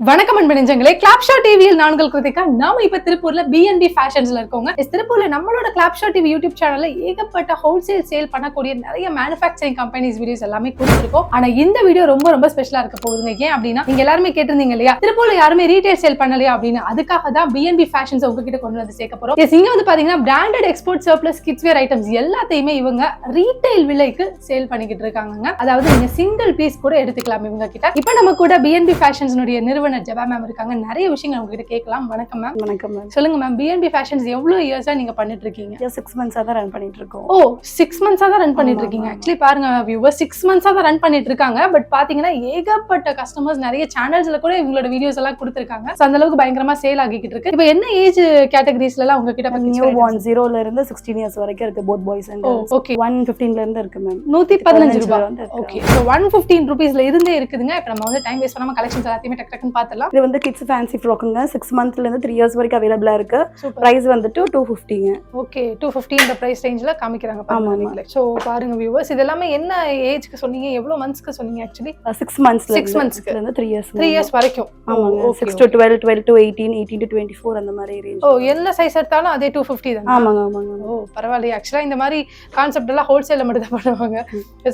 வணக்கம் அன்பு நெஞ்சங்களே, கிளாப்ஷா டிவியில் நான்கள் கிருத்திகா. நாம இப்ப திருப்பூர்ல பிஎன்பி ஃபேஷன்ஸ்ல இருக்கோங்க. திருப்பூர்ல நம்மளோட கிளாப்ஷா டிவி யூடியூப் சேனல்ல ஏகப்பட்ட ஹோல்சேல் சேல் பண்ணக்கூடிய நிறைய மேனுஃபேக்சரிங் கம்பெனிஸ் வீடியோஸ் எல்லாமே கொடுத்துருக்கோம். ஆனா இந்த வீடியோ ரொம்ப ரொம்ப ஸ்பெஷலா இருக்க போகுதுங்க. ஏன் அப்படின்னா, நீங்க எல்லாருமே கேட்டிருந்தீங்க இல்லையா, திருப்பூர்ல யாருமே ரீட்டைல் சேல் பண்ணலையா அப்படின்னு. அதுக்காக தான் பிஎன்பி ஃபேஷன்ஸ் உங்ககிட்ட கொண்டு வந்து சேர்க்க போறோம். இங்க வந்து பாத்தீங்கன்னா பிராண்டட் எக்ஸ்போர்ட் சர்ப்ளஸ் கிட்ஸ் வேர் ஐட்டம்ஸ் எல்லாத்தையுமே இவங்க ரீட்டைல் விலைக்கு சேல் பண்ணிக்கிட்டு இருக்காங்க. அதாவது நீங்க சிங்கிள் பீஸ் கூட எடுத்துக்கலாம் இவங்க கிட்ட. இப்ப நம்ம கூட பிஎன்பி ஃபேஷன்ஸ் நிறுவனர் ஜெபா மேம் இருக்காங்க. நிறைய விஷயங்கள் உங்ககிட்ட கேட்கலாம். வணக்கம் மேம். வணக்கம் மேம். சொல்லுங்க மேம், பிஎன்பி ஃபேஷன்ஸ் எவ்வளவு இயர்ஸா நீங்க பண்ணிட்டு இருக்கீங்க? 6 months தான் ரன் பண்ணிட்டு இருக்கோம். ஓ, 6 months தான் ரன் பண்ணிட்டு இருக்கீங்க. ஆக்சுவலி பாருங்க வியூவர்ஸ், 6 months தான் ரன் பண்ணிட்டு இருக்காங்க. பட் பாத்தீங்கன்னா ஏகப்பட்ட கஸ்டமர்ஸ் நிறைய சேனல்ஸ்ல கூட இவங்களோட வீடியோஸ் எல்லாம் கொடுத்திருக்காங்க. அந்த அளவுக்கு பயங்கரமா சேல் ஆகிட்டு இருக்கு. இப்போ என்ன ஏஜ் கேட்டகரிஸ்ல எல்லாம் உங்ககிட்ட நியூ பார்ன் 0 ல இருந்து 16 years வரைக்கும் இருக்கு. Both boys and girls. Okay. 115 ல இருந்து இருக்கு மேம். 115 ரூபாய். ஓகே. சோ 115 ரூபீஸ்ல இருந்தே இருக்குதுங்க. இப்போ நம்ம வந்து டைம் வேஸ்ட் பண்ணாம கலெக்ஷன்ஸ் எல்லாத்தையுமே டக் டக்னு பார்த்தலாம். இது வந்து கிட்ஸ் ஃபேன்சி ஃப்ராக்குங்க. 6 monthsல இருந்து 3 years வரைக்கும் அவைலபிளா இருக்கு. பிரைஸ் வந்துட்டு 250ங்க. ஓகே, 250 இந்த பிரைஸ் ரேஞ்ச்ல காமிக்கறாங்க பாருங்க. சோ பாருங்க வியூவர்ஸ், இது எல்லாமே என்ன ஏஜ்க்கு சொன்னீங்க? எவ்வளவு மந்த்ஸ்க்கு சொன்னீங்க? ஆக்சுவலி 6 monthsல 6 monthsக்கு இருந்து 3 years. 3 years வரைக்கும். ஆமாங்க. 6 to 12, 12 to 18, 18 to 24 அந்த மாதிரி ரேஞ்ச். ஓ, என்ன சைஸ் எடுத்தாலும் அதே 250 தான். ஆமாங்க ஆமாங்க. ஓ பரவாயில்லை. ஆக்சுவலா இந்த மாதிரி கான்செப்ட் எல்லாம் ஹோல்சேல்ல மட்டும் தான் பண்ணுவாங்க.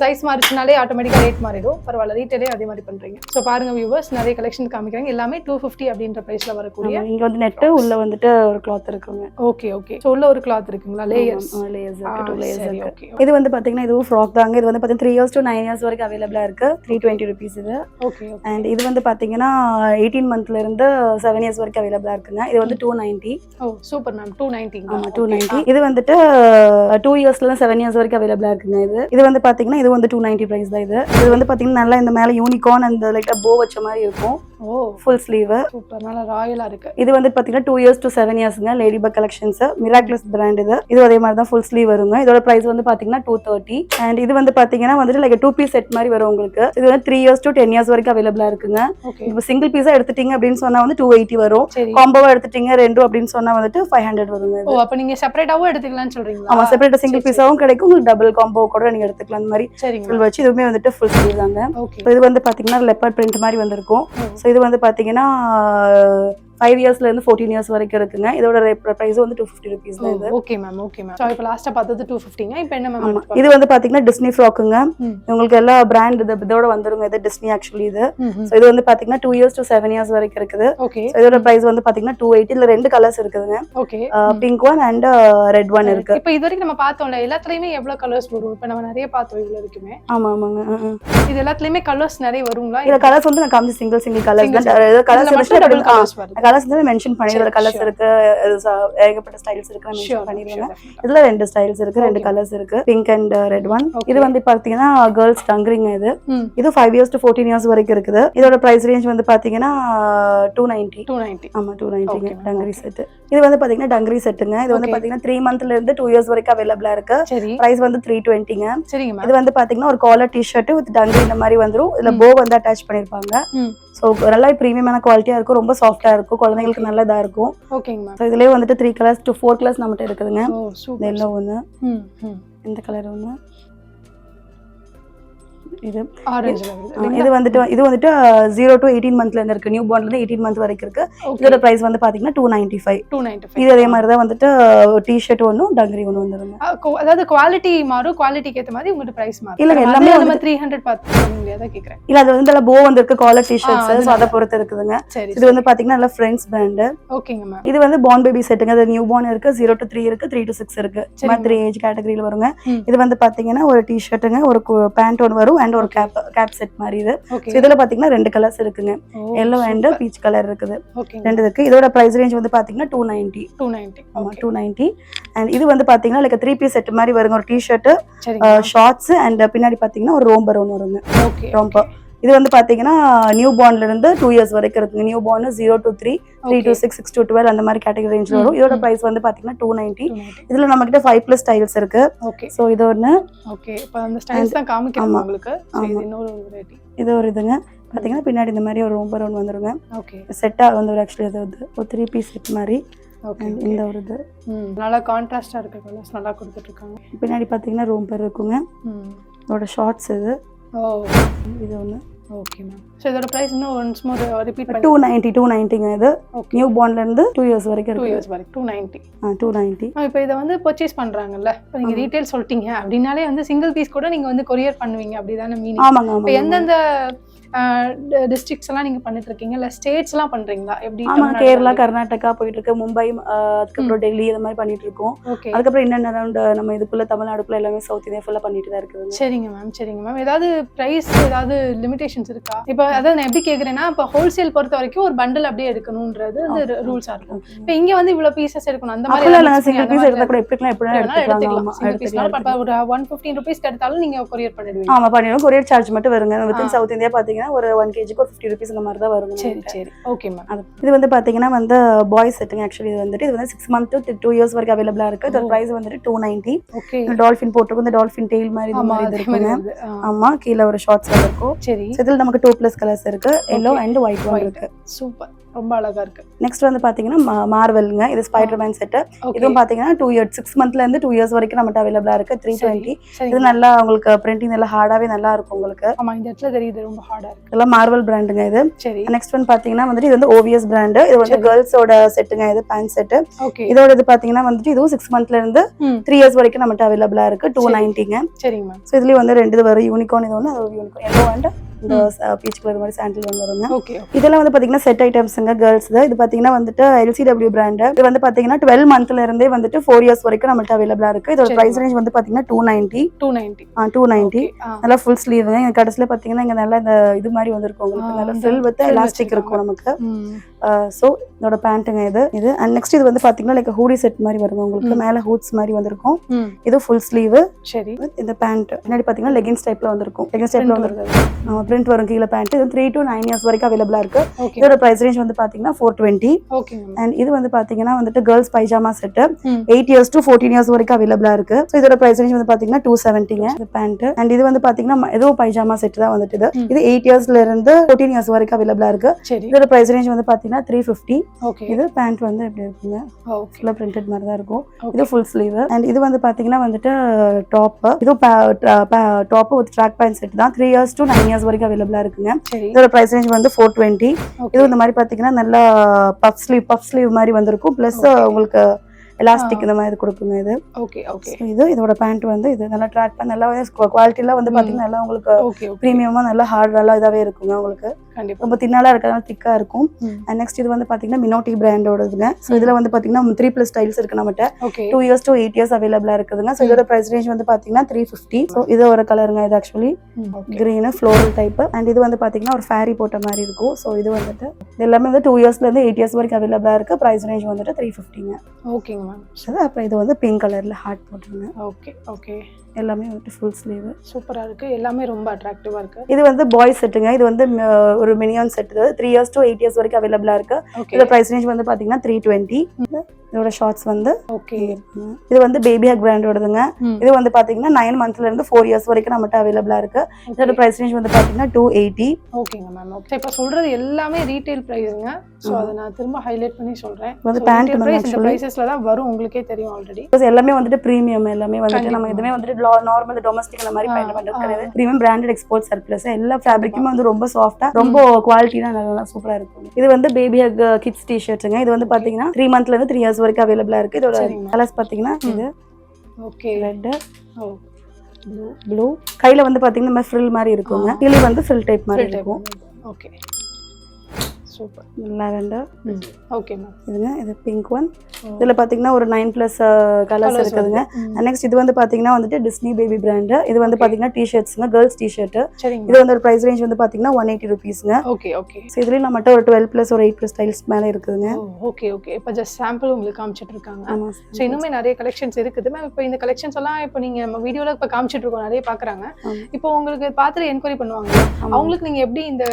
சைஸ் மாறிச்சுனாலே ஆட்டோமேட்டிக்கா ரேட் மாறிடும். பரவாயில்லை, ரீட்டைலே அதே மாதிரி பண்றீங்க. சோ பாருங்க வியூவர்ஸ், நிறைய கலெக்ஷன் காமிக்கறாங்க. எல்லாமே 250 அப்படின்ற பிரைஸ்ல வரக்கூடிய. இங்க வந்து நெட் உள்ள வந்துட்டு ஒரு கிளாத் இருக்குங்க. Okay okay. சோ உள்ள ஒரு கிளாத் இருக்குங்களா? லேயர்ஸ் இருக்கு. 2 layers இருக்கு. ஓகே. இது வந்து பாத்தீங்கன்னா இதுவும் ஃப்ராக் தாங்க. இது வந்து பாத்தீங்கன்னா 3 years to 9 years வரைக்கும் அவைலபிளா இருக்கு. 320 rupees இது. ஓகே. அண்ட் இது வந்து பாத்தீங்கன்னா 18 monthsல இருந்து 7 years வரைக்கும் அவைலபிளா இருக்குங்க. இது வந்து 290. ஓ சூப்பர் மேம். 290. ஆமா 290. இது வந்துட்டு 2 yearsல இருந்து 7 years வரைக்கும் அவைலபிளா இருக்குங்க. இது வந்து பாத்தீங்கன்னா இது வந்து 290 பிரைஸ் தான். இது வந்து பாத்தீங்கன்னா நல்லா இந்த மேல யூனிகார்ன் அந்த லைட்டா போ வச்ச மாதிரி இருக்கும். ஓ ஃபுல் ஸ்லீவ். சூப்பர், நல்லா ராயலா இருக்கு. இது வந்து பாத்தீங்கன்னா 2 years to 7 yearsங்க. Ladybug collections, miracles brand இது. இது அதே மாதிரி தான் ஃபுல் ஸ்லீவ் வருங்க. இதோட பிரைஸ் வந்து பாத்தீங்கன்னா 230. அண்ட் இது வந்து பாத்தீங்கன்னா வந்துட்டு லைக் 2 piece செட் மாதிரி வரும் உங்களுக்கு. இது வந்து 3 years to 10 years வரைக்கும் அவைலபிளா இருக்குங்க. இப்போ சிங்கிள் பீஸா எடுத்துட்டீங்க அப்படின்னு சொன்னா வந்து 280 வரும். காம்போவா எடுத்துட்டீங்க ரெண்டும் அப்படின்னு சொன்னா வந்துட்டு 500 வருங்க. ஓ, அப்ப நீங்க செப்பரேட்டாவும் எடுத்துக்கலாம்னு சொல்றீங்களா? ஆமா, செப்பரேட்டா சிங்கிள் பீஸாவும் கிடைக்கும். உங்களுக்கு டபுள் காம்போ கூட நீங்க எடுத்துக்கலாம். அந்த மாதிரி ஃபுல் வச்சு இதுவுமே வந்துட்டு ஃபுல் ஸ்லீவ் தாங்க. இது வந்து பாத்தீங்கன்னா லெப்பர்ட் பிரிண்ட் மாதிரி வந்திருக்கும். சோ இது வந்து பாத்தீங்கன்னா 5 yearsல இருந்து 14 years வரைக்கும் இருக்குங்க. இதோட பிரைஸ் வந்து 250 rupees தான் இது. Okay ma'am. Okay ma'am. So இப்போ லாஸ்டா பார்த்தது 250ங்க. இப்போ என்ன மேம்? இது வந்து பாத்தீங்கன்னா டிஸ்னி ஃப்ராக்குங்க. உங்களுக்கு எல்லா பிராண்ட் இதோட வந்துருங்க. இது டிஸ்னி ஆக்சுவலி இது. சோ இது வந்து பாத்தீங்கன்னா 2 years to 7 years வரைக்கும் இருக்குது. ஓகே. இதோட பிரைஸ் வந்து பாத்தீங்கன்னா 280. இதுல ரெண்டு கலர்ஸ் இருக்குதுங்க. Okay. Pink one and red one இருக்கு. இப்போ இது வரைக்கும் நம்ம பார்த்தோம்ல, எல்லாத்துலயுமே எவ்வளவு கலர்ஸ் வரும்? இப்போ நம்ம நிறைய பார்த்தோம் இதுல இருக்குமே. ஆமா ஆமாங்க. இது எல்லாத்துலயுமே கலர்ஸ் நிறைய வருங்களா? இல்ல, கலர்ஸ் வந்து நான் காமிச்ச சிங்கிள் கலர்ஸ் தான். கலர்ஸ் மட்டும் டபுள் கலர்ஸ் வருது. கலர்ஸ் வந்து மென்ஷன் பண்ணி இதோட கலர்ஸ் இருக்கு. ஏகப்பட்ட ஸ்டைல்ஸ் இருக்கு. நான் மென்ஷன் பண்ணிருக்கேன். இதுல ரெண்டு ஸ்டைல்ஸ் இருக்கு, ரெண்டு கலர்ஸ் இருக்கு. Pink and red one. இது வந்து பாத்தீங்கன்னா गर्ल्स டங்கரிங் இது. இது 5 years to 14 years வரைக்கும் இருக்குது. இதோட பிரைஸ் ரேஞ்ச் வந்து பாத்தீங்கன்னா 290. ஆமா 290 டங்கரி செட். இது வந்து பாத்தீங்கன்னா டங்கரி செட்டுங்க. இது வந்து பாத்தீங்கன்னா 3 monthsல இருந்து 2 years வரைக்கும் அவைலபிளா இருக்கு. பிரைஸ் வந்து 320ங்க. சரிங்க. இது வந்து பாத்தீங்கன்னா ஒரு காலர் டி-ஷர்ட் வித் டங்கரி இந்த மாதிரி வந்துரும். இதுல போ வந்து அட்டாச் பண்ணிருப்பாங்க. சோ நல்லா பிரீமியமான குவாலிட்டியா இருக்கும். ரொம்ப சாஃப்ட்டா இருக்கும். குழந்தைகளுக்கு நல்லதா இருக்கும். ஓகேங்க மேம். சோ இதுலயே வந்துட்டு 3 colors to 4 colors நம்மட்ட இருக்குதுங்க. ஓ சூப்பர். எல்லோ ஒன்னு, இந்த கலர் ஒன்னு, இது ஆரஞ்சு. இது வந்துட்டு 0 to 18 monthsல இருந்து இருக்கு. நியூ பார்ன்ல இருந்து 18 months வரைக்கும் இருக்கு. இதோட பிரைஸ் வந்து பாத்தீங்கன்னா 295. இது அதே மாதிரி தான் வந்துட்டு டி-ஷர்ட் ஒன்னும் டங்கரி ஒன்னு வந்துருங்க. அதாவது குவாலிட்டி மாறும். குவாலிட்டிக்கு ஏத்த மாதிரி உங்களுக்கு பிரைஸ் மாறும். இல்ல எல்லாமே நம்ம 300 பாத்துங்க. அத கேக்குறேன். இல்ல அது வந்து நல்ல போ வந்திருக்கு. காலர் டி-ஷர்ட்ஸ் சோ அத பொறுத்து இருக்குதுங்க. இது வந்து பாத்தீங்கன்னா நல்ல ஃப்ரெண்ட்ஸ் பிராண்ட். ஓகேங்க மேம். இது வந்து பார்ன் பேபி செட்டுங்க. அது நியூ பார்ன் இருக்கு. 0 to 3 இருக்கு. 3 to 6 இருக்கு. சும்மா 3 ஏஜ் கேட்டகரியில வருங்க. இது வந்து பாத்தீங்கன்னா ஒரு டி-ஷர்ட்டுங்க, ஒரு பேண்ட் ஒன்னு வரும் அண்ட் ஒரு கேப் செட் மாதிரி இது. சோ இதுல பாத்தீங்கன்னா ரெண்டு கலர்ஸ் இருக்குங்க. yellow and peach கலர் இருக்குது. ரெண்டு இருக்கு. இதோட பிரைஸ் ரேஞ்ச் வந்து பாத்தீங்கன்னா 290. ஆமா 290. அண்ட் இது வந்து பாத்தீங்கன்னா லைக் 3 piece செட் மாதிரி வருங்க. ஒரு டி-ஷர்ட், ஷார்ட்ஸ் அண்ட் பின்னாடி பாத்தீங்கன்னா ஒரு ரோம்பர் ஒன்னு வருங்க. ரோம்பர். இது வந்து பாத்தீங்கன்னா நியூ பார்ன்ல இருந்து 2 years வரைக்கும் இருக்குங்க. New born 0 to 3, 3 to 6, 6 to 12 அந்த மாதிரி கேட்டகரி ரேஞ்ச்ல வரும். இதோட பிரைஸ் வந்து பாத்தீங்கன்னா 290. இதுல நம்ம கிட்ட 5+ ஸ்டைல்ஸ் இருக்கு. சோ இது ஒன்னு. ஓகே. இப்போ அந்த ஸ்டைல்ஸ் தான் காமிக்கிறேன் உங்களுக்கு. இது இன்னொரு வெரைட்டி. இது ஒரு இதுங்க. பாத்தீங்கன்னா பின்னாடி இந்த மாதிரி ஒரு ரோம்பர் ஒன்னு வந்துருங்க. ஓகே. செட்டா வந்து ஆக்சுவலி இது வந்து ஒரு 3 piece செட் மாதிரி. ஓகே. இந்த ஒரு இது நல்லா கான்ட்ராஸ்டா இருக்கு. கலர்ஸ் நல்லா கொடுத்துட்டு இருக்காங்க. பின்னாடி பாத்தீங்கன்னா ரோம்பர் இருக்குங்க. இதோட ஷார்ட்ஸ் இது. ஓ இது ஒன்னு. Okay ma'am. சோ இதோட பிரைஸ் இன்னும் ஒன்ஸ் மோர் ரிப்பீட் பண்ணி 290ங்க இது. நியூ பார்ன்ல இருந்து 2 இயர்ஸ் வரைக்கும் 2 இருக்கு. இயர்ஸ் வரைக்கும் 290. 290. இப்போ இத வந்து பர்ச்சேஸ் பண்றாங்கல்ல, இப்போ நீங்க ரீட்டைல் சொல்லிட்டீங்க அப்படினாலே வந்து சிங்கிள் பீஸ் கூட நீங்க வந்து கொரியர் பண்ணுவீங்க அப்படிதானே மீனிங்? ஆமாங்க இப்போ எந்தெந்த டிஸ்ட்ரிக்ட்ஸ் எல்லாம் நீங்க பண்ணிட்டு இருக்கீங்க, இல்ல ஸ்டேட்ஸ் எல்லாம் பண்றீங்களா? எப்படி? ஆமா, கேரளா, கர்நாடகா போயிட்டு இருக்கு, மும்பை, அதுக்கப்புறம் டெல்லி இந்த மாதிரி பண்ணிட்டு இருக்கோம். அதுக்கப்புறம் இன்னும் அரௌண்ட் நம்ம இதுக்குள்ள தமிழ்நாடுக்குள்ள எல்லாமே சவுத் இந்தியா ஃபுல்லா பண்ணிட்டு தான் இருக்குது. சரிங்க மேம், சரிங்க மேம். ஏதாவது பிரைஸ் ஏதாவது லிமிடேஷன்ஸ் இருக்கா? இப்போ அதாவது நான் எப்படி கேக்குறேன்னா, இப்போ ஹோல்சேல் பொறுத்த வரைக்கும் ஒரு பண்டல் அப்படியே எடுக்கணும்ன்றது வந்து ரூல்ஸா இருக்கும். இப்போ இங்க வந்து இவ்வளவு பீசஸ் எடுக்கணும் அந்த மாதிரி இல்ல, சிங்கிள் பீஸ் எடுத்தா கூட எப்படி எடுத்துக்கலாம். ஒரு 115 ரூபீஸ் எடுத்தாலும் நீங்க கொரியர் பண்ணிடுவீங்க? ஆமா, பண்ணிடுவோம். கொரியர் சார்ஜ் மட்டும் வருங்க. வித்தின் சவுத் இந்தியா பாத்தீங்கன்னா ஒரு 1 kg க்கு 50 rupees இந்த மாதிரி தான் வரும். சரி சரி, ஓகே மேம். இது வந்து பாத்தீங்கன்னா வந்து பாய்ஸ் செட்டுங்க. ஆக்சுவலி இது வந்து 6 months to 2 years வரைக்கும் அவைலபிளா இருக்கு. இதோட பிரைஸ் வந்து 290. ஓகே. டால்ஃபின் போட்டுருக்கு, இந்த டால்ஃபின் டெயில் மாதிரி இந்த மாதிரி இருக்குங்க. ஆமா, கீழ ஒரு ஷார்ட்ஸ் இருக்கும். சரி. இதுல நமக்கு 2+ கலர்ஸ் இருக்கு, yellow and white one இருக்கு. சூப்பர், ரொம்ப அழகா இருக்கு. நெக்ஸ்ட் வந்து பாத்தீங்கன்னா மார்வெல்ங்க. இது ஸ்பைடர்மேன் செட். இதுவும் பாத்தீங்கன்னா 2 years 6 monthsல இருந்து 2 years வரைக்கும் நம்மட்ட அவைலபிளா இருக்கு. 320. இது நல்லா உங்களுக்கு பிரிண்டிங் நல்லா ஹார்டாவே நல்லா இருக்கும் உங்களுக்கு. ஆமா, இந்த இடத்துல தெரியுது ரொம்ப ஹார்டா இருக்கு. இதெல்லாம் மார்வெல் பிராண்டுங்க இது. சரி. நெக்ஸ்ட் ஒன் பாத்தீங்கன்னா வந்து இது வந்து OVS பிராண்ட். இது வந்து கேர்ள்ஸோட செட்டுங்க. இது பேண்ட் செட். ஓகே. இதோட இது பாத்தீங்கன்னா வந்து இதுவும் 6 monthsல இருந்து 3 years வரைக்கும் நம்மட்ட அவைலபிளா இருக்கு. 290ங்க. சரிங்க மேம். சோ இதுலயே வந்து ரெண்டு இது வரும், யூனிகார்ன் இது ஒன்னு, அது ஒரு யூனிகார்ன் yellow and இந்த பீச் கலர் மாதிரி சாண்டில் வந்து வருங்க. ஓகே. இதெல்லாம் வந்து பாத்தீங்கன்னா செட் ஐட்டம்ஸ்ங்க கேர்ள்ஸ். இது பாத்தீங்கன்னா வந்துட்டு LCW பிராண்ட். இது வந்து பாத்தீங்கன்னா 12 monthsல இருந்தே வந்துட்டு 4 years வரைக்கும் நம்மட்ட அவைலபிளா இருக்கு. இதோட பிரைஸ் ரேஞ்ச் வந்து பாத்தீங்கன்னா 290. 290. நல்லா ஃபுல் ஸ்லீவ்ங்க. இந்த கடைசில பாத்தீங்கன்னா இங்க நல்லா இந்த இது மாதிரி வந்திருக்கும் உங்களுக்கு. நல்ல ஃபில் வித் எலாஸ்டிக் இருக்கும் நமக்கு. சோ இதோட பேண்ட்ங்க இது. அண்ட் நெக்ஸ்ட் இது வந்து பாத்தீங்கன்னா லைக் ஹூடி செட் மாதிரி வருங்க உங்களுக்கு. மேல ஹூட்ஸ் மாதிரி வந்திருக்கும். இது ஃபுல் ஸ்லீவ். சரி. இந்த பேண்ட் பின்னாடி பாத்தீங்கன்னா லெகின்ஸ் டைப்ல வந்திருக்கும். லெகின்ஸ் டைப்ல வந்திருக்கு. பிரிண்ட் வரும் கீழ பேண்ட். இது 3 to 9 years வரைக்கும் அவைலபிளா இருக்கு. இதோட பிரைஸ் ரேஞ்ச் வந்து பாத்தீங்கன்னா 420. ஓகே. அண்ட் இது வந்து பாத்தீங்கன்னா வந்துட்டு girls pyjama set 8 years to 14 years வரைக்கும் அவைலபிளா இருக்கு. சோ இதோட பிரைஸ் ரேஞ்ச் வந்து பாத்தீங்கன்னா 270ங்க இந்த பேண்ட். அண்ட் இது வந்து பாத்தீங்கன்னா ஏதோ பைஜாமா செட் தான் வந்துட்டு இது 8 yearsல இருந்து 14 years வரைக்கும் அவைலபிளா இருக்கு. இதோட பிரைஸ் ரேஞ்ச் வந்து பாத்தீங்கன்னா 350. ஓகே. இது பேண்ட் வந்து எப்படி இருக்குங்க, ஃபுல்லா பிரிண்டட் மாதிரி தான் இருக்கும். இது ஃபுல் ஸ்லீவ். அண்ட் இது வந்து பாத்தீங்கன்னா வந்துட்டு டாப். இது top with track pant set தான். 3 years to 9 years வரைக்கும் அவைலபிளா இருக்குங்க. இதோட பிரைஸ் ரேஞ்ச் வந்து 420. இது இந்த மாதிரி பாத்தீங்கன்னா நல்லா பஃப் ஸ்லீவ் மாதிரி வந்திருக்கும். பிளஸ் உங்களுக்கு எலாஸ்டிக் இந்த மாதிரி கொடுக்குங்க இது. Okay okay. இதோட பேண்ட் வந்து இது நல்லா ட்ராக் பேண்ட், நல்லா குவாலிட்டில வந்து பாத்தீங்கன்னா நல்லா உங்களுக்கு பிரீமியமா நல்லா ஹார்ட் நல்லா இதாவே இருக்குங்க உங்களுக்கு. கண்டிப்பா ரொம்ப தின்னாலா இருக்கறதால திக்கா இருக்கும். அண்ட் நெக்ஸ்ட் இது வந்து பாத்தீங்கன்னா மினோட்டி பிராண்டோடதுங்க. சோ இதுல வந்து பாத்தீங்கன்னா 3+ ஸ்டைல்ஸ் இருக்கு நம்மட்ட. 2 years to 8 years அவைலபிளா இருக்குதுங்க. சோ இதோட பிரைஸ் ரேஞ்ச் வந்து பாத்தீங்கன்னா 350. சோ இது ஒரு கலருங்க. இது actually green floral type. And இது வந்து பாத்தீங்கன்னா ஒரு ஃபேரி போட்ட மாதிரி இருக்கும். சோ இது வந்துட்டு எல்லாமே வந்து 2 yearsல இருந்து 8 years வரைக்கும் அவைலபிளா இருக்கு. பிரைஸ் ரேஞ்ச் வந்துட்டு 350ங்க. ஓகேங்க மேம். அப்புறம் இது வந்து பிங்க் கலர்ல ஹார்ட் போட்டுருங்க. Okay okay. எல்லாமே வந்து ஃபுல் ஸ்லீவ். சூப்பரா இருக்கு. எல்லாமே ரொம்ப அட்ராக்டிவா இருக்கு. இது வந்து பாய்ஸ் செட்டுங்க. இது வந்து ஒரு minion set. 3 years to 8 years வரைக்கும் அவைலபிளா இருக்கு. இதோட பிரைஸ் ரேஞ்ச் வந்து பாத்தீங்கன்னா 320. இதோட ஷார்ட்ஸ் வந்து ஓகே. இது வந்து பேபி ஹக் பிராண்டோடதுங்க. இது வந்து பாத்தீங்கன்னா 9 monthsல இருந்து 4 years வரைக்கும் நம்மட்ட அவைலபிளா இருக்கு. இதோட பிரைஸ் ரேஞ்ச் வந்து பாத்தீங்கன்னா 280. ஓகேங்க மேம். ஓகே. இப்ப சொல்றது எல்லாமே ரீட்டைல் பிரைஸ்ங்க. சோ அத நான் திரும்ப ஹைலைட் பண்ணி சொல்றேன். வந்து பேண்ட் பிரைசஸ்ல தான் வரும், உங்களுக்கே தெரியும் ஆல்ரெடி. எல்லாமே வந்துட்டு பிரீமியம். எல்லாமே வந்துட்டு நம்ம எதுமே வந்துட்டு நார்மல் டொமஸ்டிக் அந்த மாதிரி பேண்ட் பண்றது கிடையாது. Premium branded export surplus. எல்லா ஃபேப்ரிக்குமே வந்து ரொம்ப சாஃப்ட்டா ரொம்ப குவாலிட்டியா நல்லா சூப்பரா இருக்கும். இது வந்து பேபி ஹக் கிட்ஸ் டி-ஷர்ட்ங்க. இது வந்து பாத்தீங்கன்னா 3 monthsல இருந்து 3 years வரைக்கும் அவைலபிளா இருக்கு. இதோட கலர்ஸ் பாத்தீங்கன்னா இது ஓகே ரெட், ப்ளூ. கையில வந்து பாத்தீங்கன்னா நம்ம ஃப்ரில் மாதிரி இருக்குங்க. கீழ வந்து ஃப்ரில் டைப் மாதிரி இருக்கும். Okay super. Lavender. Okay ma'am. இதுங்க இது பிங்க் ஒன். இதுல பாத்தீங்கன்னா ஒரு 9+ கலர்ஸ் இருக்குதுங்க. நெக்ஸ்ட் இது வந்து பாத்தீங்கன்னா வந்துட்டு டிஸ்னி பேபி பிராண்ட். இது வந்து பாத்தீங்கன்னா டி-ஷர்ட்ஸ்ங்க, கேர்ள்ஸ் டி-ஷர்ட். இது வந்து ஒரு பிரைஸ் ரேஞ்ச் வந்து பாத்தீங்கன்னா 180 rupeesங்க. Okay okay. சோ இதுல நம்மட்ட ஒரு 12+ ஒரு 8+ ஸ்டைல்ஸ் மேல இருக்குதுங்க. Okay okay. இப்ப ஜஸ்ட் சாம்பிள் உங்களுக்கு காமிச்சிட்டு இருக்காங்க. சோ இன்னுமே நிறைய கலெக்ஷன்ஸ் இருக்குது மேம். இப்போ இந்த கலெக்ஷன்ஸ் எல்லாம் இப்போ நீங்க நம்ம வீடியோல இப்ப காமிச்சிட்டு இருக்கோம், நிறைய பாக்குறாங்க. இப்போ உங்களுக்கு பார்த்து என்கொயரி பண்ணுவாங்க. அவங்களுக்கு நீங்க எப்படி இந்த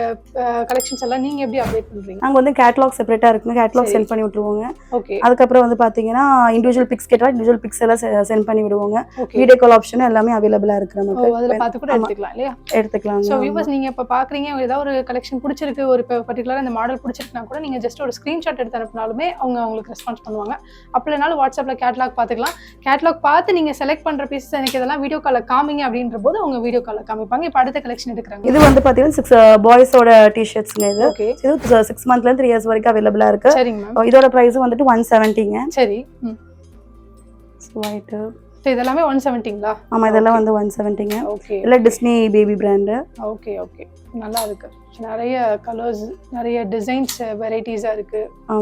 கலெக்ஷன்ஸ் எல்லாம் நீங்க எப்படி அப்டேட் பண்றீங்க? நாங்க வந்து கேட்டலாக் செப்பரேட்டா இருக்குங்க, கேட்டலாக் சென்ட் பண்ணி விட்டுருவோங்க. ஓகே அதுக்கப்புறம் வந்து பாத்தீங்கன்னா இண்டிவிஜுவல் பிக்ஸ் கேட்டா இண்டிவிஜுவல் பிக்ஸ் எல்லாம் சென்ட் பண்ணி விடுவோங்க. ஓகே. வீடியோ கால் ஆப்ஷன் எல்லாமே அவைலபிளா இருக்கு நமக்கு. அதுல பார்த்து கூட ஆமா, எடுத்துக்கலாம் இல்லையா? எடுத்துக்கலாங்க. ஸோ வியூவர்ஸ் நீங்க இப்ப பாக்குறீங்க, ஏதாவது ஒரு கலெக்ஷன் பிடிச்சிருக்கு, ஒரு பர்டிகுலரா இந்த மாடல் பிடிச்சிருக்குனா கூட நீங்க ஜஸ்ட் ஒரு ஸ்கிரீன்ஷாட் எடுத்து அனுப்பினாலுமே அவங்க உங்களுக்கு ரெஸ்பான்ஸ் பண்ணுவாங்க. அப்படி இல்லைனாலும் வாட்ஸ்அப்ல கேட்டலாக் பாத்துக்கலாம். கேட்டலாக் பார்த்து நீங்க செலக்ட் பண்ற பீசஸ் எனக்கு இதெல்லாம் வீடியோ கால்ல காமிங்க அப்படின்ற போது அவங்க வீடியோ கால்ல காமிப்பாங்க. இப்ப அடுத்த கலெக்ஷன் எடுக்கறாங்க. இது வந்து பாத்தீங்கன்னா 6 பாய்ஸோட டி-ஷர்ட்ஸ்ங்க இது. ஓகே. இது 6 மந்த்ல இருந்து 3 இயர்ஸ் வரைக்கும் அவைலபிளா இருக்கு. சரிங்க மேம். இதோட பிரைஸ் வந்துட்டு 170ங்க. சரி. ஒயிட். இதெல்லாமே 170ங்களா? ஆமா, இதெல்லாம் வந்து 170ங்க. ஓகே. இல்ல Disney baby brand. Okay okay. நல்லா இருக்கு. நிறைய கலர்ஸ், நிறைய டிசைன்ஸ் வெரைட்டிஸா இருக்கு.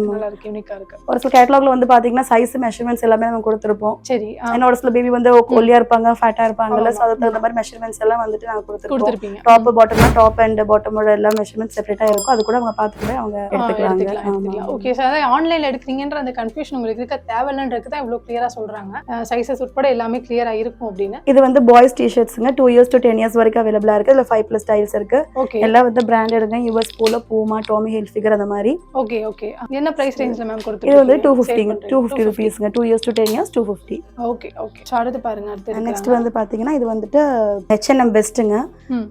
நல்லா இருக்கு, யூனிக்கா இருக்கு. ஒரு சில கேட்டலாக்ல வந்து பாத்தீங்கன்னா சைஸ் மெஷர்மெண்ட்ஸ் எல்லாமே நம்ம கொடுத்திருப்போம். சரி. என்னோட சில பேபி வந்து ஒல்லியா இருப்பாங்க, ஃபேட்டா இருப்பாங்கல்ல, சோ அதுக்கு தகுந்த மாதிரி மெஷர்மெண்ட்ஸ் எல்லாம் வந்துட்டு நாங்க கொடுத்திருப்போம். டாப் பாட்டம்னா டாப் அண்ட் பாட்டமோட எல்லா மெஷர்மெண்ட்ஸ் செப்பரேட்டா இருக்கும். அது கூட அவங்க பார்த்துட்டு அவங்க எடுத்துக்கலாம். ஓகே சார், அதாவது ஆன்லைன்ல எடுக்கிறீங்கன்ற அந்த கன்ஃபியூஷன் உங்களுக்கு இருக்க தேவையில்லைன்றதுக்கு தான் இவ்வளவு கிளியரா சொல்றாங்க. சைஸஸ் உட்பட எல்லாமே கிளியரா இருக்கும் அப்படின்னு. இது வந்து பாய்ஸ் டி-ஷர்ட்ஸ்ங்க 2 இயர்ஸ் to 10 இயர்ஸ் வரைக்கும் அவைலபிளா இருக்கு. இதுல 5+ ஸ்டைல்ஸ் இருக்கு. எல்லாம் வந்து பிராண்டட்ங்க, யுஎஸ் போல, பூமா, டாமி ஹில்ஃபிகர் அந்த மாதிரி. Okay okay. என்ன பிரைஸ் ரேஞ்ச்ல மேம் கொடுத்துருக்கீங்க? இது வந்து 250 ரூபீஸ்ங்க. 2 years to 10 years 250. Okay okay. So அடுத்து பாருங்க. அடுத்து நெக்ஸ்ட் வந்து பாத்தீங்கன்னா இது வந்துட்டு H&M பெஸ்ட்ங்க.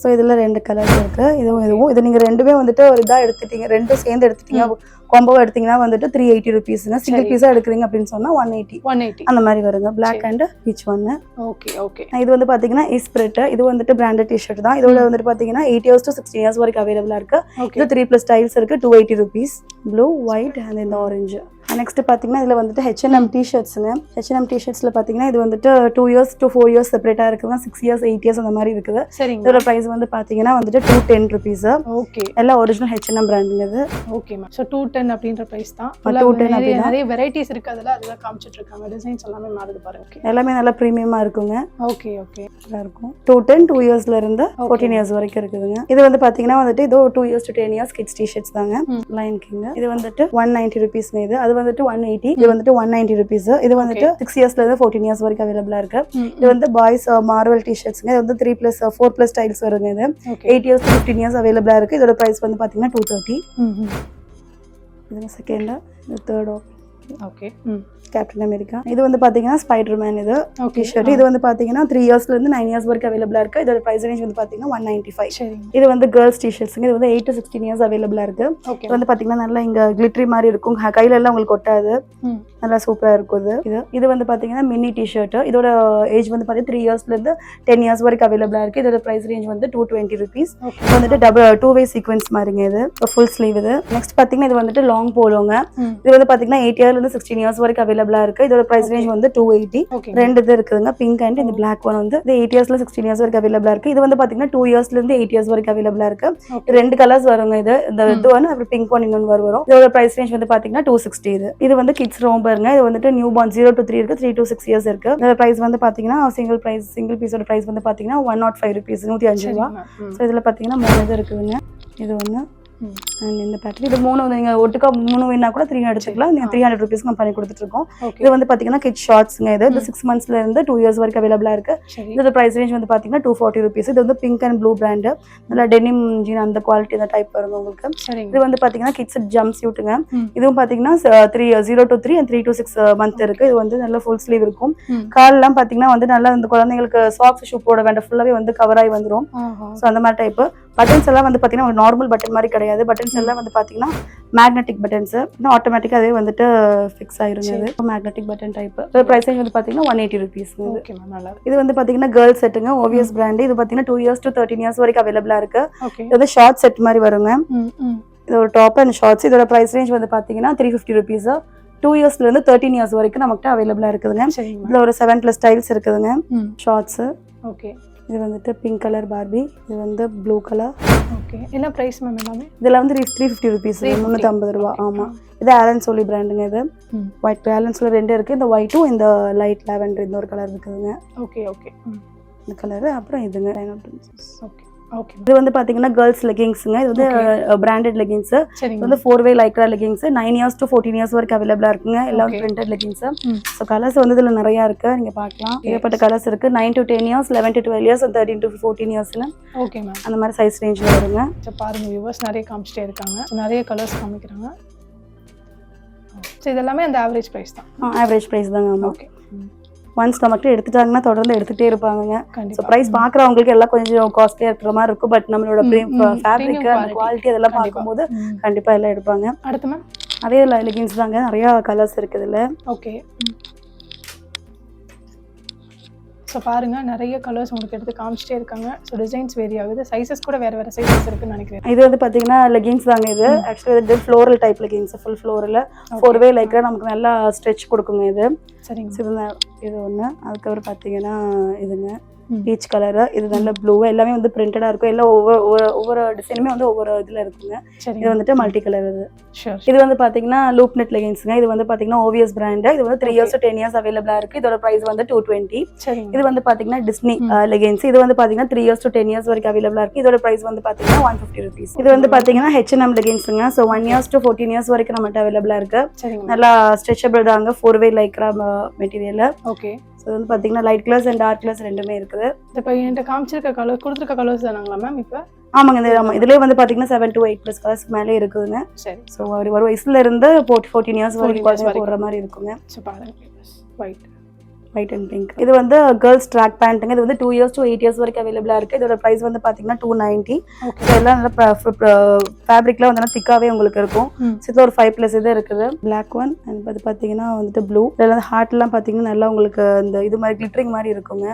சோ இதுல 2 கலர்ஸ் இருக்கு. இதுவும் இது நீங்க ரெண்டுமே வந்துட்டு ஒரு இதா எடுத்துட்டீங்க, ரெண்டும் சேர்ந்து எடுத்துட்டீங்க, காம்போவா எடுத்தீங்கன்னா வந்துட்டு 380 ரூபீஸ்ங்க. சிங்கிள் பீஸா எடுக்கிறீங்க அப்படின்னு சொன்னா 180 அந்த மாதிரி வருங்க. Black and each one. Okay okay. இது வந்து பாத்தீங்கன்னா இஸ்பிரிட். இது வந்துட்டு பிராண்டட் டி-ஷர்ட் தான். இதோட வந்துட்டு பாத்தீங்கன்னா 8 இயர்ஸ் to 16 இயர்ஸ் வரைக்கும் அவைலபிளா இருக்கு. இது 3+ ஸ்டைல்ஸ் இருக்கு. 280 ரூபீஸ். ப்ளூ, ஒயிட் அண்ட் இந்த ஆரஞ்சு. நெக்ஸ்ட் பாத்தீங்கன்னா இதுல வந்துட்டு H&M டி-ஷர்ட்ஸ்ங்க. H&M டி-ஷர்ட்ஸ்ல பாத்தீங்கன்னா இது வந்துட்டு 2 இயர்ஸ் to 4 இயர்ஸ் செப்பரேட்டா இருக்குங்க. 6 இயர்ஸ் 8 இயர்ஸ் அந்த மாதிரி இருக்குது. இதோட பிரைஸ் வந்து பாத்தீங்கன்னா வந்துட்டு 210 ரூபீஸ். ஓகே. எல்லாம் ஒரிஜினல் H&M பிராண்டுங்க இது. Okay ma'am. சோ 210 அப்படின்ற பிரைஸ் தான். 210 அப்படினா நிறைய வெரைட்டிஸ் இருக்கு. அதெல்லாம் காமிச்சிட்டு இருக்காங்க. டிசைன்ஸ் எல்லாமே மாறுது பாருங்க. எல்லாமே நல்லா பிரீமியமா இருக்குங்க. Okay okay. நல்லா இருக்கும். 210 2 இயர்ஸ்ல இருந்து 14 இயர்ஸ் வரைக்கும் இருக்குதுங்க. இது வந்து பாத்தீங்கன்னா வந்துட்டு இதோ 2 years to 10 years kids T-shirts தாங்க. Line King. இது வந்துட்டு 190 ரூபீஸ்ங்க. இது வந்துட்டு 180. இது வந்துட்டு 190 ரூபீஸ். இது வந்துட்டு 6 இயர்ஸ்ல இருந்து 14 இயர்ஸ் வரைக்கும் அவைலபிளா இருக்கு. இது வந்து பாய்ஸ் மார்வல் டி-ஷர்ட்ஸ்ங்க. இது வந்து 3+ 4+ ஸ்டைல்ஸ் வருங்க. இது 8 இயர்ஸ் to 15 இயர்ஸ் அவைலபிளா இருக்கு. இதோட பிரைஸ் வந்து பாத்தீங்கன்னா 230. இது செகண்ட். இது தேர்ட். ஓகே. Captain America. இது வந்து பாத்தீங்கன்னா ஸ்பைடர்மேன். இது டி-ஷர்ட். இது வந்து பாத்தீங்கன்னா 3 இயர்ஸ்ல இருந்து 9 இயர்ஸ் வரைக்கும் அவைலபிளா இருக்கு. இதோட பிரைஸ் ரேஞ்ச் வந்து பாத்தீங்கன்னா 195. இது வந்து கேர்ள்ஸ் டி-ஷர்ட்ஸ்ங்க. இது வந்து 8 to 16 இயர்ஸ் அவைலபிளா இருக்கு. இது வந்து பாத்தீங்கன்னா நல்லா இங்க கிளிட்டரி மாதிரி இருக்கும். கையில எல்லாம் உங்களுக்கு ஒட்டாது. நல்லா சூப்பரா இருக்கும். இது வந்து பாத்தீங்கன்னா மினி டி-ஷர்ட். இதோட ஏஜ் வந்து பாத்தீங்கன்னா 3 இயர்ஸ்ல இருந்து 10 இயர்ஸ் வரைக்கும் அவைலபிளா இருக்கு. இதோட பிரைஸ் ரேஞ்ச் வந்து 220 ரூபீஸ். இது வந்துட்டு டூ வே சீக்வென்ஸ் மாதிரிங்க. இது ஃபுல் ஸ்லீவ். இது நெக்ஸ்ட் பாத்தீங்கன்னா இது வந்துட்டு லாங் போலோங்க. இது வந்து பாத்தீங்கன்னா 8 இயர்ல இருந்து 16 இயர்ஸ் வரைக்கும் அவைலபிளா இருக்கு. இதோட பிரைஸ் ரேஞ்ச் வந்து 280. ரெண்டு இது இருக்குதுங்க, பிங்க் அண்ட் இந்த பிளாக் ஒன் வந்து இது 8 இயர்ஸ்ல 16 இயர்ஸ் வரைக்கும் அவைலபிளா இருக்கு. இது வந்து பாத்தீங்கன்னா 2 இயர்ஸ்ல இருந்து 8 இயர்ஸ் வரைக்கும் அவைலபிளா இருக்கு. ரெண்டு கலர்ஸ் வருங்க. இந்த இது ஒன்னு அப்புறம் பிங்க் ஒன் இன்னொன்னு வரும். இதோட பிரைஸ் ரேஞ்ச் வந்து பாத்தீங்கன்னா 260. இது வந்து கிட்ஸ் ரோம்பர்ங்க. இது வந்துட்டு நியூ பார்ன் 0 to 3 இருக்கு, 3 to 6 இயர்ஸ் இருக்கு. இதோட பிரைஸ் வந்து பாத்தீங்கன்னா சிங்கிள் பீஸோட பிரைஸ் வந்து பாத்தீங்கன்னா 105 ரூபீஸ், 105 ரூபா. சோ இதுல பாத்தீங்கன்னா 3 இது இருக்குதுங்க. இது ஒன்னு and இந்த பேட்டரி. இது மூணு நீங்க ஒட்டுக்கா 3 வேணா கூட 3 எடுத்துக்கலாம். நீங்க 300 ரூபீஸ்க்கு நம்ம பண்ணி கொடுத்துட்டு இருக்கோம். இது வந்து பாத்தீங்கன்னா கிட்ஸ் ஷார்ட்ஸ்ங்க. இது 6 months ல இருந்து 2 இயர்ஸ் வரைக்கும் அவைலபிளா இருக்கு. இதோட பிரைஸ் ரேஞ்ச் வந்து பாத்தீங்கன்னா 240 ரூபீஸ். இது வந்து பிங்க் அண்ட் ப்ளூ பிராண்ட். நல்ல டெனிம் ஜீன் அந்த குவாலிட்டி அந்த டைப் வருங்க உங்களுக்கு. இது வந்து பாத்தீங்கன்னா கிட்ஸ் ஜம்ப் சூட்டுங்க. இதுவும் பாத்தீங்கன்னா 0 to 3 and 3 to 6 month இருக்கு. இது வந்து நல்ல ஃபுல் ஸ்லீவ் இருக்கும். கால் எல்லாம் பாத்தீங்கன்னா வந்து நல்லா இந்த குழந்தைங்களுக்கு சாக்ஸ் ஷூ போட வேண்டாம், ஃபுல்லாவே வந்து கவர் ஆகி வந்துரும். சோ அந்த மாதிரி டைப். பட்டன்ஸ் எல்லாம் வந்து பாத்தீங்கன்னா ஒரு நார்மல் பட்டன் மாதிரி கிடையாது. பட்டன்ஸ் எல்லாம் வந்து பாத்தீங்கன்னா மேக்னெட்டிக் பட்டன்ஸ். ஆட்டோமேட்டிக்கா அதே வந்துட்டு ஃபிக்ஸ் ஆயிருங்க. இது மேக்னெட்டிக் பட்டன் டைப். பிரைஸ் வந்து பாத்தீங்கன்னா 180 ரூபீஸ். இது வந்து பாத்தீங்கன்னா கேர்ள் செட்டுங்க, ஓவியஸ் பிராண்ட். இது பாத்தீங்கன்னா 2 இயர்ஸ் to 13 இயர்ஸ் வரைக்கும் அவைலபிளா இருக்கு. இது வந்து ஷார்ட் செட் மாதிரி வருங்க. இது ஒரு டாப் அண்ட் ஷார்ட்ஸ். இதோட பிரைஸ் ரேஞ்ச் வந்து பாத்தீங்கன்னா 350 ரூபீஸ். 2 இயர்ஸ்ல இருந்து 13 இயர்ஸ் வரைக்கும் நமக்கு அவைலபிளா இருக்குதுங்க. இதுல ஒரு 7+ ஸ்டைல்ஸ் இருக்குதுங்க. ஷார்ட்ஸ். ஓகே. இது வந்துட்டு பிங்க் கலர் பார்பி. இது வந்து ப்ளூ கலர். ஓகே. என்ன பிரைஸ் மேம் எல்லாமே? இதெல்லாம் வந்து 350 ரூபீஸ், 350 ரூபா. ஆமா. இது ஆலன் சோலி பிராண்டுங்க. இது ஒயிட் ஆலன் சோலி 2 இருக்கு. இந்த ஒயிட்டும் இந்த லைட் லாவெண்டர் இந்த ஒரு கலர் இருக்குதுங்க. Okay okay. இந்த கலர் அப்புறம் இதுங்க. ஓகே. ஓகே இது வந்து பாத்தீங்கன்னா கேர்ள்ஸ் லெகிங்ஸ்ங்க. இது வந்து பிராண்டட் லெகிங்ஸ். சரிங்க. இது வந்து 4-way Lycra leggings 9 years to 14 years வரைக்கும் அவைலபிளா இருக்குங்க. எல்லாம் பிரிண்டட் லெகிங்ஸ். ஸோ கலர்ஸ் வந்து இதுல நிறைய இருக்கு, நீங்க பார்க்கலாம். ஏகப்பட்ட கலர்ஸ் இருக்கு. 9 to 10 years, 11 to 12 years, 13 to 14 இயர்ஸ்னு ஓகே மேம் அந்த மாதிரி சைஸ் ரேஞ்சில் வருங்க. ஸோ பாருங்க வியூவர்ஸ், நிறைய காமிச்சிட்டே இருக்காங்க, நிறைய கலர்ஸ் காமிக்கிறாங்க. ஸோ இதெல்லாமே அந்த ஆவரேஜ் ப்ரைஸ் தான். ஆவரேஜ் ப்ரைஸ் தாங்க. ஆமாம். ஓகே. ஒன்ஸ் நம்மகிட்ட எடுத்துட்டாங்கன்னா தொடர்ந்து எடுத்துகிட்டே இருப்பாங்க. ஸோ ப்ரைஸ் பார்க்குறவங்களுக்கு எல்லாம் கொஞ்சம் காஸ்ட்லியாக இருக்கிற மாதிரி இருக்கும். பட் நம்மளோட ஃபேப்ரிக் அந்த குவாலிட்டி அதெல்லாம் பார்க்கும்போது கண்டிப்பாக எல்லாம் எடுப்பாங்க. அடுத்து மேம் அதே லெகின்ஸ் தாங்க, நிறையா கலர்ஸ் இருக்குது இதில். ஓகே. ஸோ பாருங்க, நிறைய கலர்ஸ் உங்களுக்கு எடுத்து காமிச்சிட்டே இருக்காங்க. ஸோ டிசைன்ஸ் வேரி ஆகுது, சைஸஸ் கூட வேறு வேறு சைஸஸ் இருக்குன்னு நினைக்கிறேன். இது வந்து பார்த்தீங்கன்னா லெகின்ஸ் தாங்க. இது ஆக்சுவலி இது ஃப்ளோரல் டைப் லெகின்ஸ், ஃபுல் ஃப்ளோரில் 4-way லைக்ரா நமக்கு நல்லா ஸ்ட்ரெச் கொடுக்குங்க இது. சரிங்க. இது ஒன்று. அதுக்கப்புறம் பார்த்தீங்கன்னா இதுங்க பீச் கலரு, இது நல்ல ப்ளூ, எல்லாமே வந்து பிரிண்டடாக இருக்கும். எல்லாம் ஒவ்வொரு டிசைனுமே வந்து ஒவ்வொரு இதில் இருக்குங்க. இது வந்துட்டு மல்டி கலர். இது வந்து பார்த்தீங்கன்னா லூப் நெட் லெகின்ஸுங்க. இது வந்து பார்த்தீங்கன்னா OVS பிராண்டு. இது வந்து 3 இயர்ஸ் to 10 இயர்ஸ் அவைலபிளாக இருக்குது. இதோட ப்ரைஸ் வந்து 220. இது வந்து பார்த்தீங்கன்னா டிஸ்னி லெகின்ஸ். இது வந்து பார்த்தீங்கன்னா 3 இயர்ஸ் to 10 இயர்ஸ் வரைக்கும் அவைலபிளாக இருக்குது. இதோட ப்ரைஸ் வந்து பார்த்தீங்கன்னா 150 rupees. இது வந்து பார்த்தீங்கன்னா H&M லெகின்ஸுங்க. ஸோ 1 இயர்ஸ் to 14 இயர்ஸ் வரைக்கும் நம்மகிட்ட அவைலபிளாக இருக்குது. நல்லா ஸ்ட்ரெச்சபிள் தாங்க, 4-way Lycra material. Okay. So வந்து பார்த்தீங்கன்னா light colours and dark colours ரெண்டுமே இருக்குது. இப்போ என்கிட்ட காமிச்சிருக்க கலர் கொடுத்துருக்க கலர்ஸ் தானாங்களா மேம் இப்போ? ஆமாங்க. ஆமாம், இதுலேயே வந்து பார்த்தீங்கன்னா 7 to 8+ கலர்ஸ் மேலே இருக்குதுங்க. சரி. ஸோ ஒரு வயசுல இருந்து 14 இயர்ஸ் வரைக்கும் போடுற மாதிரி இருக்குங்க. ஸோ பாருங்க, ஒயிட் அண்ட் பிங்க். இது வந்து கேர்ள்ஸ் ட்ராக் பேண்ட்டுங்க. இது வந்து 2 இயர்ஸ் to 8 இயர்ஸ் வரைக்கும் அவைலபிளாக இருக்குது. இதோட ப்ரைஸ் வந்து பார்த்தீங்கன்னா 290. ஸோ எல்லாம் நல்லா ஃபேப்ரிக்லாம் வந்து திக்காகவே உங்களுக்கு இருக்கும். ஸோ இதில் ஒரு 5+ இது இருக்குது. பிளாக் ஒன் அண்ட் அது பார்த்தீங்கன்னா வந்துட்டு ப்ளூ. இதெல்லாம் ஹார்ட்லாம் பார்த்தீங்கன்னா நல்லா உங்களுக்கு இந்த இது மாதிரி கிளிட்டரிங் மாதிரி இருக்குங்க.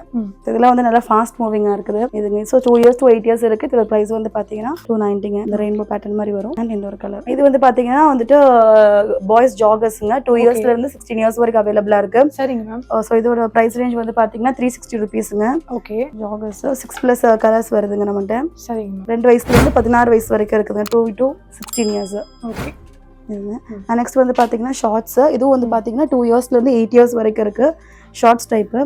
இதெல்லாம் வந்து நல்லா ஃபாஸ்ட் மூவிங்காக இருக்குது இதுங்க. ஸோ 2 இயர்ஸ் to 8 இயர்ஸ் இருக்குது. இதோட ப்ரைஸ் வந்து பார்த்தீங்கன்னா 290ங்க. இந்த ரெயின்போ பேட்டர்ன் மாதிரி வரும். அண்ட் இந்த ஒரு கலர். இது வந்து பார்த்தீங்கன்னா வந்துட்டு பாய்ஸ் ஜாகர்ஸுங்க. 2 இயர்ஸ்லேருந்து 16 இயர்ஸ் வரைக்கும் அவைலபிளாக இருக்குது. சரிங்க மேம். ஸோ இதோட பிரைஸ் ரேஞ்ச் வந்து பாத்தீங்கன்னா 360 rupeesங்க. ஓகே. ஜாகர்ஸ் 6+ கலர்ஸ் வருதுங்க நம்மகிட்ட. சரிங்க. 2 வயசுல இருந்து 16 வயசு வரைக்கும் இருக்குதுங்க. 2 to 16 இயர்ஸ். ஓகே. நெக்ஸ்ட் வந்து பாத்தீங்கன்னா ஷார்ட்ஸ். இதுவும் வந்து பாத்தீங்கன்னா 2 இயர்ஸ்ல இருந்து 8 இயர்ஸ் வரைக்கும் இருக்கு. Shorts type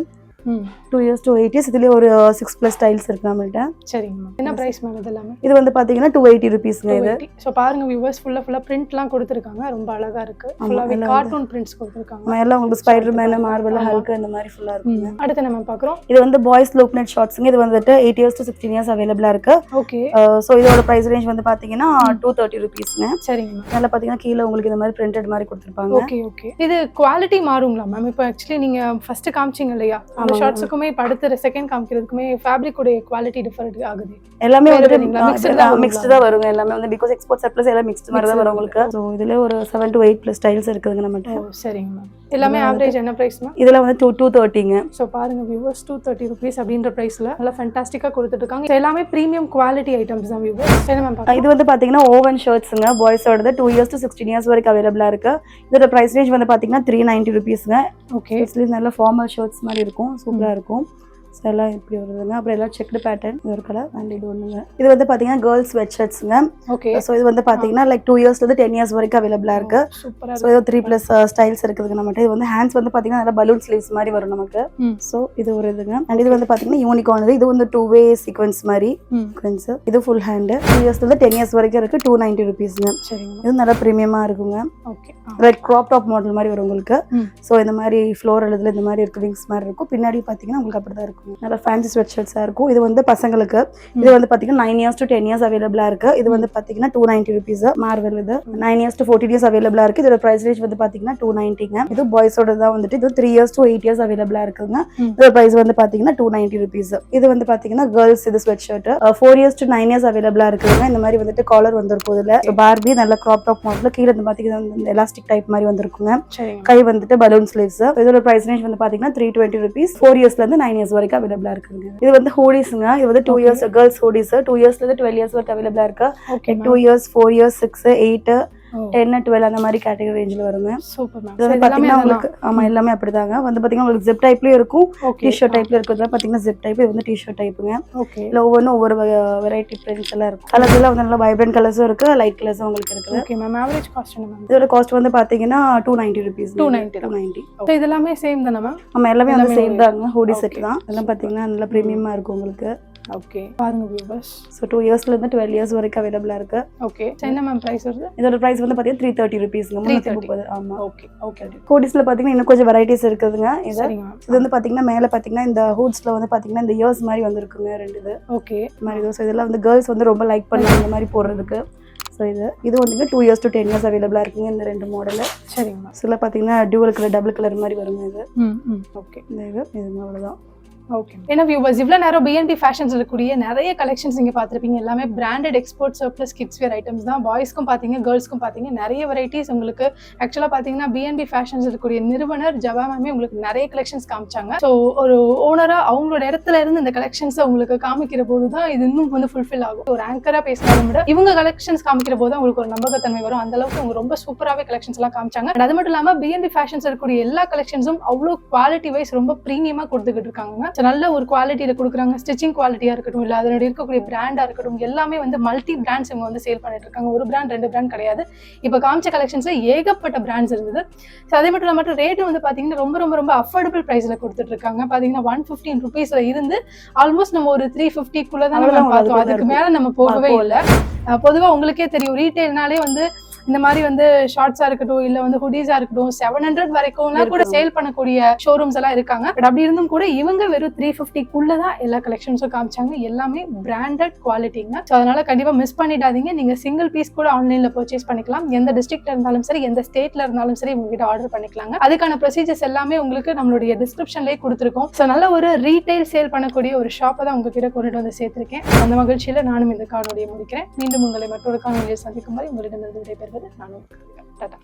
2 years to 8 years. இதுலயே ஒரு 6+ ஸ்டைல்ஸ் இருக்கு நம்மள்ட்ட. சரிங்க மேம். என்ன பிரைஸ் மேம் இதெல்லாம்? இது வந்து பாத்தீங்கன்னா 280 rupeesங்க. இது சோ பாருங்க வியூவர்ஸ், ஃபுல்லா பிரிண்ட்லாம் கொடுத்திருக்காங்க. ரொம்ப அழகா இருக்கு. ஃபுல்லாவே கார்ட்டூன் பிரிண்ட்ஸ் கொடுத்திருக்காங்க. எல்லாம் உங்களுக்கு ஸ்பைடர்மேன், மார்வெல், ஹல்க் அந்த மாதிரி ஃபுல்லா இருக்குங்க. அடுத்து நம்ம பார்க்கறோம். இது வந்து பாய்ஸ் லூப் நெட் ஷார்ட்ஸ்ங்க. இது வந்துட்டு 8 இயர்ஸ் to 16 இயர்ஸ் அவைலபிளா இருக்கு. ஓகே. சோ இதோட பிரைஸ் ரேஞ்ச் வந்து பாத்தீங்கன்னா 230 rupeesங்க. சரிங்க மேம். நல்லா பாத்தீங்கன்னா கீழ உங்களுக்கு இந்த மாதிரி பிரிண்டட் மாதிரி கொடுத்திருப்பாங்க. Okay okay. இது குவாலிட்டி மாறுங்களா மேம்? இப்போ एक्चुअली நீங்க ஃபர்ஸ்ட் காமிச்சீங்க இல்லையா, அந்த ஷார்ட்ஸ்க்குமே அடுத்த செகண்ட் காமிக்கிறதுக்குமே ஃபேப்ரிக் உடைய குவாலிட்டி டிஃபரண்ட் ஆகுது. எல்லாமே வந்து மிக்ஸ்டு தான் வருங்க. எல்லாமே வந்து பிகாஸ் எக்ஸ்போர்ட் சர்ப்ளஸ் எல்லாம் மிக்ஸ்டு மாதிரி தான் வரும் உங்களுக்கு. சோ இதுல ஒரு 7 to 8+ ஸ்டைல்ஸ் இருக்குதுங்க நம்மட்ட. சரிங்க மேம். எல்லாமே ஆவரேஜ் என்ன பிரைஸ் மேம்? இதெல்லாம் வந்து 230ங்க. சோ பாருங்க வியூவர்ஸ், 230 rupees அப்படின்ற பிரைஸ்ல நல்லா ஃபேண்டாஸ்டிக்கா கொடுத்துட்டு இருக்காங்க. எல்லாமே பிரீமியம் குவாலிட்டி ஐட்டம்ஸ் தான் வியூவர்ஸ். என்ன மேம் பார்க்கலாம்? இது வந்து பாத்தீங்கன்னா ஓவன் ஷர்ட்ஸ்ங்க. பாய்ஸோடது 2 இயர்ஸ் to 16 இயர்ஸ் வரைக்கும் அவைலபிளா இருக்கு. இதோட பிரைஸ் ரேஞ்ச் வந்து பாத்தீங்கன்னா 390 rupeesங்க. ஓகே. இதுல நல்ல ஃபார்மல் ஷர்ட்ஸ் மாதிரி இருக்கும், சூப்பரா இருக்கும். ஸோ எல்லாம் இப்படி வருதுங்க. அப்புறம் எல்லாம் செக்டு பேட்டர்ன் ஒரு கலர் அண்ட் இது ஒன்றுங்க. இது வந்து பார்த்தீங்கன்னா கேர்ள்ஸ் ஸ்வெட் ஷர்ட்ஸுங்க. ஓகே. ஸோ இது வந்து பார்த்தீங்கன்னா லைக் 2 இயர்ஸ்லேருந்து 10 இயர்ஸ் வரைக்கும் அவைலபிளாக இருக்கு. சூப்பராக. ஸோ இது 3+ ஸ்டைல்ஸ் இருக்குதுங்க நம்மகிட்ட. இது வந்து ஹேண்ட்ஸ் வந்து பார்த்தீங்கன்னா நல்லா பலூன் ஸ்லீவ்ஸ் மாதிரி வரும் நமக்கு. ஸோ இது ஒரு இதுங்க. அண்ட் இது வந்து பார்த்தீங்கன்னா யூனிகார்ன். இது வந்து 2-way சீக்வன்ஸ் மாதிரி சீக்வன்ஸ். இது ஃபுல் ஹேண்டு. 2 இயர்ஸ்லேருந்து 10 இயர்ஸ் வரைக்கும் இருக்கு. 290 rupeesங்க. சரிங்க. இது நல்லா ப்ரீமியமாக இருக்குங்க. Okay. Like crop top model மாதிரி வரும் உங்களுக்கு. ஸோ இந்த மாதிரி ஃப்ளோரல் இதில் இந்த மாதிரி இருக்கு, விங்ஸ் மாதிரி இருக்கும். பின்னாடி பார்த்தீங்கன்னா உங்களுக்கு அப்படி தான் இருக்கும். நல்லா ஃபேன்சி ஸ்வெட் ஷர்ட்ஸாக இருக்கும். இது வந்து பசங்களுக்கு. இது வந்து பார்த்தீங்கன்னா 9 இயர்ஸ் to 10 இயர்ஸ் அவைலபிளாக இருக்கு. இது வந்து பார்த்தீங்கன்னா 290 rupees. மார்வெல் இது 9 இயர்ஸ் to 14 இயர்ஸ் அவைலபிளாக இருக்கு. இதோட பிரைஸ் ரேஞ்ச் வந்து பார்த்தீங்கன்னா 290ங்க. இது பாய்ஸோட தான் வந்துட்டு. இது 3 இயர்ஸ் to 8 இயர்ஸ் அவைலபிளாக இருக்குங்க. இதோட பிரைஸ் வந்து பார்த்தீங்கன்னா 290 rupees. இது வந்து பார்த்தீங்கன்னா கேர்ள்ஸ் இது sweat shirt 4 years to 9 years அவைலபிளாக இருக்குங்க. இந்த மாதிரி வந்துட்டு காலர் வந்திருக்கும். இதில் பார்பி நல்ல க்ராப் டாப் மாடல். கீழே இந்த பார்த்தீங்கன்னா எலாஸ்டிக் டைப் மாதிரி வந்திருக்குங்க. கை வந்துட்டு பலூன் ஸ்லீவ்ஸ். இதோட பிரைஸ் ரேஞ்ச் வந்து பார்த்தீங்கன்னா 320 rupees. 4 இயர்ஸ்லேருந்து 9 இயர்ஸ் வரைக்கும் அவைலபிளாக இருக்குங்க. இது வந்து ஹூடிஸ்ங்க. இது வந்து 2 இயர்ஸ் கேர்ள்ஸ் ஹூடிஸ். 2 இயர்ஸ்லேருந்து 12 இயர்ஸ் வரைக்கும் அவைலபிளாக இருக்கு. 2 இயர்ஸ், 4 இயர்ஸ், 6, 8, 10, 12 அந்த மாதிரி கேட்டகரி ரேஞ்சில் வருங்க. Super ma'am. இது வந்து பார்த்தீங்கன்னா உங்களுக்கு எல்லாமே அப்படிதாங்க. வந்து பார்த்தீங்கன்னா உங்களுக்கு ஜிப் டைப்லயும் இருக்கும், டிஷர்ட் டைப்ல இருக்கிறது பார்த்தீங்கன்னா ஜிப் டைப். இது வந்து டிஷர்ட் டைப்புங்க. ஓகே. இல்லை ஒவ்வொன்றும் ஒவ்வொரு வெரைட்டி பிரிண்ட்ஸ் எல்லாம் இருக்கும். கலர்ஸ் எல்லாம் வந்து நல்லா வைப்ரண்ட் கலர்ஸும் இருக்கு, லைட் கலர்ஸும் உங்களுக்கு இருக்குது. Okay ma'am. ஆவரேஜ் காஸ்ட் என்ன மேம்? இதோட காஸ்ட் வந்து பார்த்தீங்கன்னா 290 rupees. 290. ஸோ இதெல்லாமே சேம் தானே மேம்? ஆமாம், எல்லாமே வந்து சேம் தாங்க. ஹூடி செட் தான். இதெல்லாம் பார்த்தீங்கன்னா நல்லா ப்ரீமியமாக இருக்கும் உங்களுக்கு. ஓகே பாருங்க வியூவர்ஸ். ஸோ 2 இயர்ஸ்ல இருந்து 12 இயர்ஸ் வரைக்கும் அவைலபிளா இருக்கு. ஓகே என்ன மேம் பிரைஸ் வருது? இதோட பிரைஸ் வந்து பாத்தீங்கன்னா 330 ரூபீஸ்ங்க. 330. ஆமா. Okay okay. கோடிஸ்ல பாத்தீங்கன்னா இன்னும் கொஞ்சம் வெரைட்டிஸ் இருக்குதுங்க. இது வந்து பாத்தீங்கன்னா மேல பாத்தீங்கன்னா இந்த ஹூட்ஸ்ல வந்து பாத்தீங்கன்னா இந்த இயர்ஸ் மாதிரி வந்திருக்குங்க 2 இது. ஓகே மாதிரி. ஸோ இதெல்லாம் வந்து கேர்ள்ஸ் வந்து ரொம்ப லைக் பண்ணுவாங்க இந்த மாதிரி போடுறதுக்கு. ஸோ இது வந்து 2 இயர்ஸ் to 10 இயர்ஸ் அவைலபிளா இருக்குங்க இந்த 2 மாடல். சரிங்க. சில பாத்தீங்கன்னா டியூவல் கலர் டபுள் கலர் மாதிரி வருங்க இது. ஓகே. இது அவ்வளவுதான். ஓகே. ஏன்னா வியூவர்ஸ் இவ்வளோ நேரம் பிஎன்பி ஃபேஷன்ஸ் இருக்கக்கூடிய நிறைய கலெக்ஷன்ஸ் நீங்கள் பார்த்துருப்பீங்க. எல்லாமே பிராண்டட் எக்ஸ்போர்ட் சர்ப்ளஸ் கிட்ஸ் வேர் ஐட்டம்ஸ் தான். பாய்ஸ்க்கும் பார்த்தீங்க கேர்ள்ஸ்க்கும் பார்த்தீங்க நிறைய வெரைட்டிஸ் உங்களுக்கு. ஆக்சுவலாக பார்த்தீங்கன்னா பிஎன்பி ஃபேஷன்ஸ் இருக்கக்கூடிய நிறுவனர் ஜவா மேமே உங்களுக்கு நிறைய கலெக்ஷன்ஸ் காமிச்சாங்க. ஸோ ஒரு ஓனராக அவங்களோட இடத்துல இருந்து இந்த கலெக்ஷன்ஸை உங்களுக்கு காமிக்கிற போது தான் இது இன்னும் வந்து ஃபுல்ஃபில் ஆகும். ஒரு ஆங்கராக பேசினாலும் விட இவங்க கலெக்ஷன்ஸ் காமிக்கிற போது உங்களுக்கு ஒரு நம்பகத்தன்மை வரும். அந்த அளவுக்கு அவங்க ரொம்ப சூப்பராகவே கலெக்ஷன்ஸ் எல்லாம் காமிச்சாங்க. அது மட்டும் இல்லாமல் பிஎன்பி ஃபேஷன்ஸ் இருக்கக்கூடிய எல்லா கலெக்ஷன்ஸும் அவ்வளோ குவாலிட்டி வைஸ் ரொம்ப ப்ரீமியமாக கொடுத்துக்கிட்டு இருக்காங்க. நல்ல ஒரு குவாலிட்டியில கொடுக்குறாங்க. ஸ்டிச்சிங் குவாலிட்டியா இருக்கட்டும், இல்ல அதனோட இருக்கக்கூடிய பிராண்டா இருக்கட்டும், எல்லாமே வந்து மல்டி பிராண்ட்ஸ் இவங்க வந்து சேல் பண்ணிட்டு இருக்காங்க. ஒரு பிராண்ட் 2 பிராண்ட் கிடையாது. இப்ப காமிச்ச கலெக்ஷன்ஸ்ல ஏகப்பட்ட பிராண்ட்ஸ் இருந்தது. அதே மட்டும் இல்லாம ரேட் வந்து பாத்தீங்கன்னா ரொம்ப ரொம்ப ரொம்ப அஃபோர்டபுள் பிரைஸ்ல கொடுத்துட்டு இருக்காங்க. பாத்தீங்கன்னா 115 ரூபீஸ்ல இருந்து ஆல்மோஸ்ட் நம்ம ஒரு 350 தான் நம்ம பார்த்தோம். அதுக்கு மேல நம்ம போகவே இல்லை. பொதுவா உங்களுக்கே தெரியும் ரீட்டைல்னாலே வந்து இந்த மாதிரி வந்து ஷார்ட்ஸா இருக்கட்டும், இல்ல வந்து ஹுடிஸா இருக்கட்டும் 700 வரைக்கும்லாம் கூட சேல் பண்ணக்கூடிய ஷோரூம்ஸ் எல்லாம் இருக்காங்க. பட் அப்படி இருந்தும் கூட இவங்க வெறும் 350 தான் எல்லா கலெக்ஷன்ஸும் காமிச்சாங்க. எல்லாமே பிராண்டட் குவாலிட்டிங்க. ஸோ அதனால கண்டிப்பா மிஸ் பண்ணிடாதீங்க. நீங்க சிங்கிள் பீஸ் கூட ஆன்லைன்ல பர்ச்சேஸ் பண்ணிக்கலாம். எந்த டிஸ்ட்ரிக்ட்ல இருந்தாலும் சரி, எந்த ஸ்டேட்ல இருந்தாலும் சரி உங்ககிட்ட ஆர்டர் பண்ணிக்கலாங்க. அதுக்கான ப்ரொசீஜர்ஸ் எல்லாமே உங்களுக்கு நம்மளுடைய டிஸ்கிரிப்ஷன்லேயே கொடுத்துருக்கோம். ஸோ நல்ல ஒரு ரீட்டைல் சேல் பண்ணக்கூடிய ஒரு ஷாப்பை தான் உங்ககிட்ட கொண்டுட்டு வந்து சேர்த்திருக்கேன். அந்த மகிழ்ச்சியில நானும் இந்த காணொலியை முடிக்கிறேன். மீண்டும் உங்களை மற்றொரு காணொலியை சந்திக்கும் வரை உங்களிடமிருந்து விடைபெறுவது நானும். டாடா.